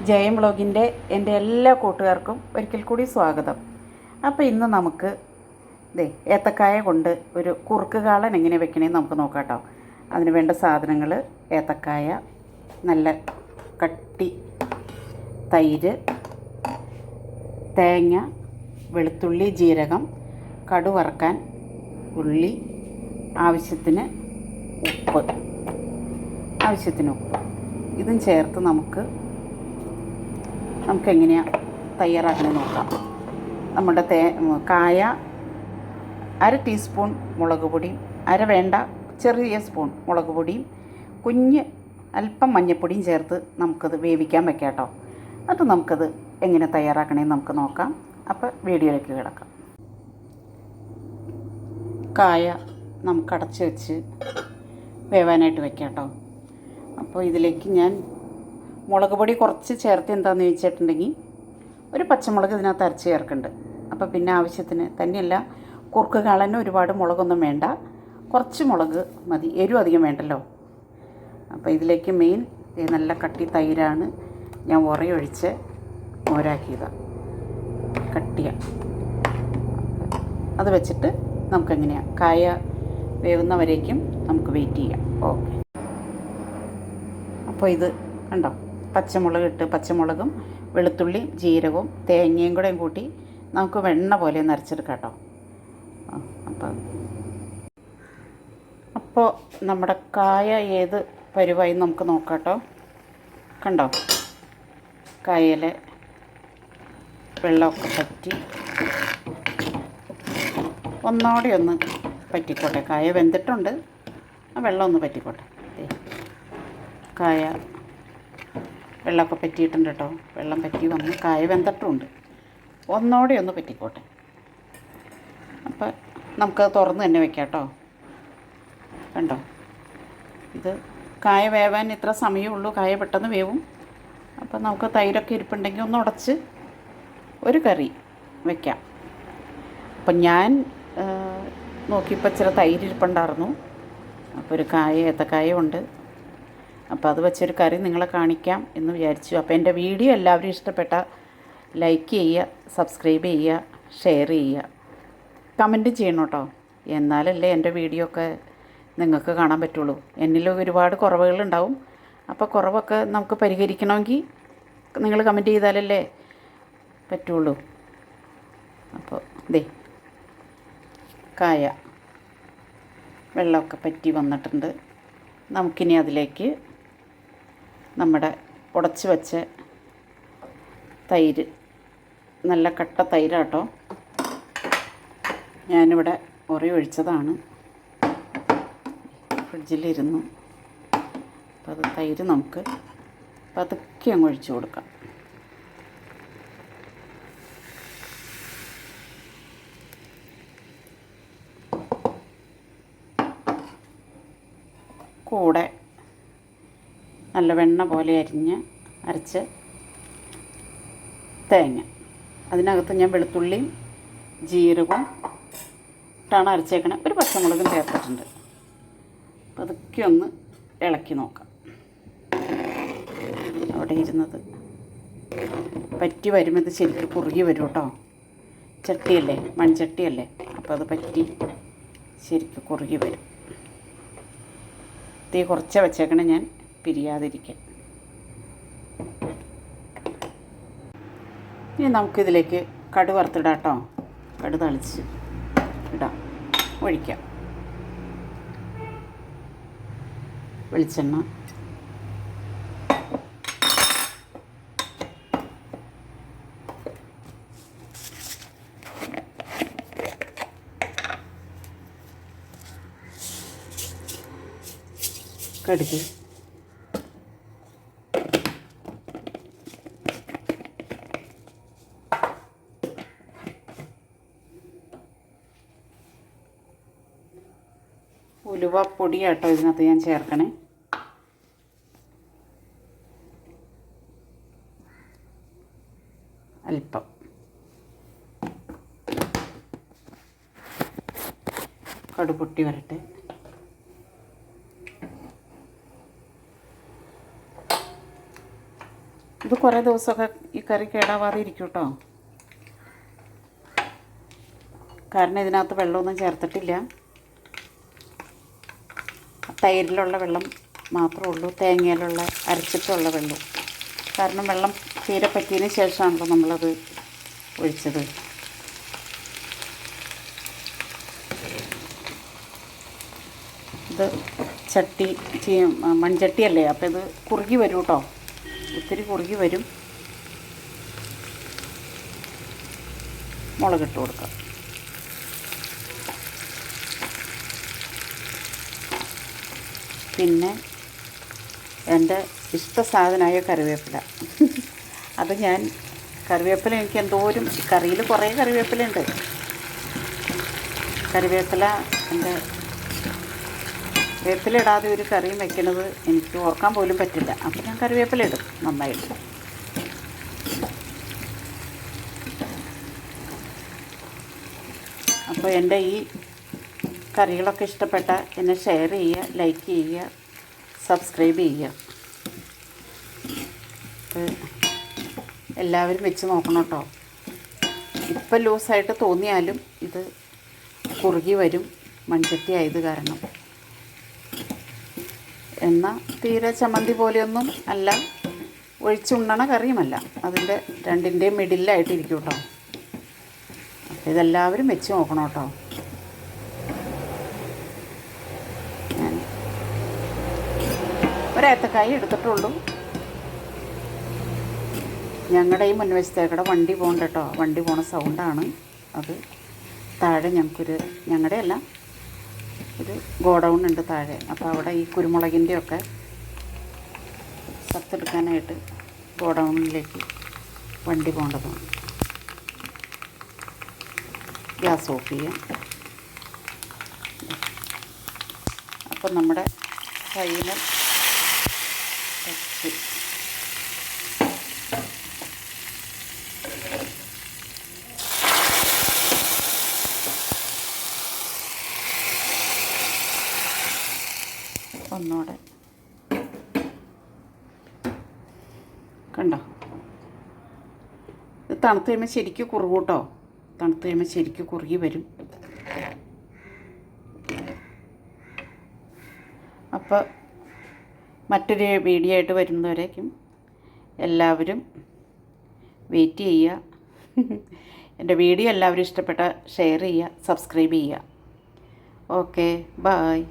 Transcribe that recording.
ജയം വ്ളോഗിൻ്റെ എൻ്റെ എല്ലാ കൂട്ടുകാർക്കും ഒരിക്കൽ കൂടി സ്വാഗതം. അപ്പോൾ ഇന്ന് നമുക്ക് ഏത്തക്കായ കൊണ്ട് ഒരു കുറുക്ക് കാളൻ എങ്ങനെ വെക്കണമെന്ന് നമുക്ക് നോക്കാം കേട്ടോ. അതിന് വേണ്ട സാധനങ്ങൾ: ഏത്തക്കായ, നല്ല കട്ടി തൈര്, തേങ്ങ, വെളുത്തുള്ളി, ജീരകം, കടു വറുക്കാൻ ഉള്ളി, ആവശ്യത്തിന് ഉപ്പ്. ഇതും ചേർത്ത് നമുക്ക് എങ്ങനെയാണ് തയ്യാറാക്കണമെന്ന് നോക്കാം. നമ്മുടെ കായ 1/2 ടീസ്പൂൺ മുളക് പൊടിയും, ചെറിയ സ്പൂൺ മുളക് പൊടിയും, അല്പം മഞ്ഞൾപ്പൊടിയും ചേർത്ത് നമുക്കത് വേവിക്കാൻ വെക്കാം കേട്ടോ. അത് നമുക്കത് എങ്ങനെ തയ്യാറാക്കണമെന്ന് നമുക്ക് നോക്കാം. അപ്പോൾ വീഡിയോയിലേക്ക് കിടക്കാം. കായ നമുക്ക് അടച്ച് വെച്ച് വേവാനായിട്ട് വെക്കാം കേട്ടോ. അപ്പോൾ ഇതിലേക്ക് ഞാൻ മുളക് പൊടി കുറച്ച് ചേർത്ത് എന്താണെന്ന് ചോദിച്ചിട്ടുണ്ടെങ്കിൽ ഒരു പച്ചമുളക് ഇതിനകത്ത് അരച്ച് ചേർക്കുന്നുണ്ട്. അപ്പോൾ പിന്നെ ആവശ്യത്തിന് തന്നെയല്ല, കുറുക്ക് കാളന് ഒരുപാട് മുളകൊന്നും വേണ്ട, കുറച്ച് മുളക് മതി, എരിവ് അധികം വേണ്ടല്ലോ. അപ്പോൾ ഇതിലേക്ക് മെയിൻ നല്ല കട്ടി തൈരാണ് ഞാൻ ഉറയൊഴിച്ച് മോരാക്കിയതാണ്, കട്ടിയാണ്. അത് വെച്ചിട്ട് നമുക്കെങ്ങനെയാണ് കായ വേവുന്നവരേക്കും നമുക്ക് വെയിറ്റ് ചെയ്യാം. ഓക്കെ. അപ്പോൾ ഇത് കണ്ടോ, പച്ചമുളകും വെളുത്തുള്ളി, ജീരകവും തേങ്ങയും കൂടെ കൂട്ടി നമുക്ക് വെണ്ണ പോലെ നരച്ചെടുക്കാം കേട്ടോ. അപ്പോൾ നമ്മുടെ കായ ഏത് പരുവായി നമുക്ക് നോക്കാം കേട്ടോ. കണ്ടോ, കായയിലെ വെള്ളമൊക്കെ പറ്റി ഒന്നോടെ ഒന്ന് പറ്റിക്കോട്ടെ. കായ വെന്തിട്ടുണ്ട്, ആ വെള്ളം ഒന്ന് പറ്റിക്കോട്ടെ. കായ വെള്ളമൊക്കെ പറ്റിയിട്ടുണ്ട് കേട്ടോ. വെള്ളം പറ്റി വന്ന് കായ വെന്തിട്ടുമുണ്ട്, ഒന്നോടെ ഒന്ന് പറ്റിക്കോട്ടെ. അപ്പം നമുക്കത് തുറന്ന് തന്നെ വെക്കാം കേട്ടോ. കണ്ടോ, ഇത് കായ വേവാൻ ഇത്ര സമയമുള്ളൂ, കായ പെട്ടെന്ന് വേവും. അപ്പം നമുക്ക് തൈരൊക്കെ ഇരിപ്പുണ്ടെങ്കിൽ ഒന്ന് ഉടച്ച് ഒരു കറി വയ്ക്കാം. അപ്പം ഞാൻ നോക്കിയപ്പോൾ ചില തൈരിരിപ്പുണ്ടായിരുന്നു. അപ്പോൾ ഒരു ഏത്തക്കായ ഉണ്ട്. അപ്പോൾ അത് വെച്ചൊരു കറി നിങ്ങളെ കാണിക്കാം എന്ന് വിചാരിച്ചു. അപ്പോൾ എൻ്റെ വീഡിയോ എല്ലാവരും ഇഷ്ടപ്പെട്ട ലൈക്ക് ചെയ്യുക, സബ്സ്ക്രൈബ് ചെയ്യുക, ഷെയർ ചെയ്യുക, കമൻറ്റ് ചെയ്യണം കേട്ടോ. എന്നാലല്ലേ എൻ്റെ വീഡിയോ ഒക്കെ നിങ്ങൾക്ക് കാണാൻ പറ്റുള്ളൂ. എന്നിൽ ഒരുപാട് കുറവുകളുണ്ടാവും. അപ്പോൾ കുറവൊക്കെ നമുക്ക് പരിഹരിക്കണമെങ്കിൽ നിങ്ങൾ കമൻറ്റ് ചെയ്താലല്ലേ പറ്റുള്ളൂ. അപ്പോൾ കായ വെള്ളമൊക്കെ പറ്റി വന്നിട്ടുണ്ട്. നമുക്കിനി അതിലേക്ക് നമ്മുടെ ഉടച്ച് വെച്ച തൈര്, നല്ല കട്ട തൈരാട്ടോ, ഞാനിവിടെ ഒഴിച്ചതാണ്, ഫ്രിഡ്ജിലിരുന്നു. അപ്പോൾ അത് തൈര് നമുക്ക് പതുക്കെ അങ്ങ് ഒഴിച്ച് കൊടുക്കാം. കൂടെ നല്ല വെണ്ണ പോലെ അരച്ച് തേങ്ങ, അതിനകത്ത് ഞാൻ വെളുത്തുള്ളിയും ജീരകവും ഇട്ടാണ് അരച്ചേക്കണേ. ഒരു പച്ചമുളകും ചേർത്തിട്ടുണ്ട്. അപ്പോൾ അതൊക്കെ ഒന്ന് ഇളക്കി നോക്കാം. അവിടെ ഇരുന്നത് പറ്റി വരുമ്പോൾ ഇത് ശരിക്കും കുറുകി വരും കേട്ടോ. ചട്ടിയല്ലേ, മൺചട്ടിയല്ലേ, അപ്പോൾ അത് പറ്റി ശരിക്കും കുറുകി വരും. തീ കുറച്ച് വെച്ചേക്കണേ ഞാൻ, പിരിയാതിരിക്കാൻ. ഇനി നമുക്കിതിലേക്ക് കടു വറുത്തിടാം കേട്ടോ. കടു തളിച്ച് ഇടാം, ഒഴിക്കാം. വെളിച്ചെണ്ണ, കടുക്, ഉലുവപ്പൊടി കേട്ടോ ഇതിനകത്ത് ഞാൻ ചേർക്കണേ. അല്പം കടുപൊട്ടി വരട്ടെ. ഇത് കുറേ ദിവസമൊക്കെ ഈ കറി കേടാവാതെ ഇരിക്കും കേട്ടോ. കാരണം ഇതിനകത്ത് വെള്ളമൊന്നും ചേർത്തിട്ടില്ല. തൈരിലുള്ള വെള്ളം മാത്രമേ ഉള്ളൂ, തേങ്ങയിലുള്ള അരച്ചിട്ടുള്ള വെള്ളം. കാരണം വെള്ളം തീരെ പറ്റിയതിന് ശേഷമാണല്ലോ നമ്മളത് ഒഴിച്ചത്. ഇത് മൺചട്ടിയല്ലേ, അപ്പോൾ ഇത് കുറുകി വരും കേട്ടോ, ഒത്തിരി കുറുകി വരും. മുളകിട്ട് കൊടുക്കാം. പിന്നെ എൻ്റെ ഇഷ്ട സാധനമായ കറിവേപ്പില. അത് ഞാൻ കറിവേപ്പില എനിക്ക് എന്തോരം കറിയിൽ കുറേ കറിവേപ്പിലുണ്ട്. കറിവേപ്പില എൻ്റെ വേപ്പില ഇടാതെ ഒരു കറിയും വെക്കുന്നത് എനിക്ക് ഓർക്കാൻ പോലും പറ്റില്ല. അപ്പോൾ ഞാൻ കറിവേപ്പില ഇടും നന്നായിട്ട്. അപ്പോൾ എൻ്റെ ഈ കറികളൊക്കെ ഇഷ്ടപ്പെട്ട എന്നെ ഷെയർ ചെയ്യുക, ലൈക്ക് ചെയ്യുക, സബ്സ്ക്രൈബ് ചെയ്യുക. എല്ലാവരും വെച്ച് നോക്കണം കേട്ടോ. ഇപ്പം ലൂസായിട്ട് തോന്നിയാലും ഇത് കുറുകി വരും, മൺചട്ടി ആയത് കാരണം. എന്നാൽ തീരെ ചമ്മന്തി പോലെയൊന്നും അല്ല, ഒഴിച്ചുണ്ണണ കറിയുമല്ല. അതിൻ്റെ രണ്ടിൻ്റെയും മിഡിലായിട്ടിരിക്കും കേട്ടോ. അപ്പോൾ ഇതെല്ലാവരും വെച്ച് നോക്കണം കേട്ടോ. ഞാൻ ഒരേത്തക്കായി എടുത്തിട്ടുള്ളൂ. ഞങ്ങളുടെ ഈ മുൻവശത്തേക്കടെ വണ്ടി പോകണ്ട കേട്ടോ. വണ്ടി പോണ സൗണ്ടാണ് അത്. താഴെ ഞങ്ങളുടെ അല്ല, ഒരു ഗോഡൗൺ ഉണ്ട് താഴെ. അപ്പോൾ അവിടെ ഈ കുരുമുളകിൻ്റെയൊക്കെ സത്തെടുക്കാനായിട്ട് ഗോഡൗണിലേക്ക് വണ്ടി പോകേണ്ടതാണ്. ഗ്യാസ് ഓഫ് ചെയ്യാം. അപ്പം നമ്മുടെ ഫൈനൽ ടച്ച്. ഒന്നുകൂടെ കണ്ടോ, ഇത് തണുത്ത് കഴിയുമ്പോൾ ശരിക്കും കുറുകും കേട്ടോ. തണുത്ത് കഴിയുമ്പോൾ ശരിക്കും കുറുകി വരും. അപ്പോൾ മറ്റൊരു വീഡിയോ ആയിട്ട് വരുന്നവരേക്കും എല്ലാവരും വെയിറ്റ് ചെയ്യുക. എൻ്റെ വീഡിയോ എല്ലാവരും ഇഷ്ടപ്പെട്ട ഷെയർ ചെയ്യുക, സബ്സ്ക്രൈബ് ചെയ്യുക. Okay, bye.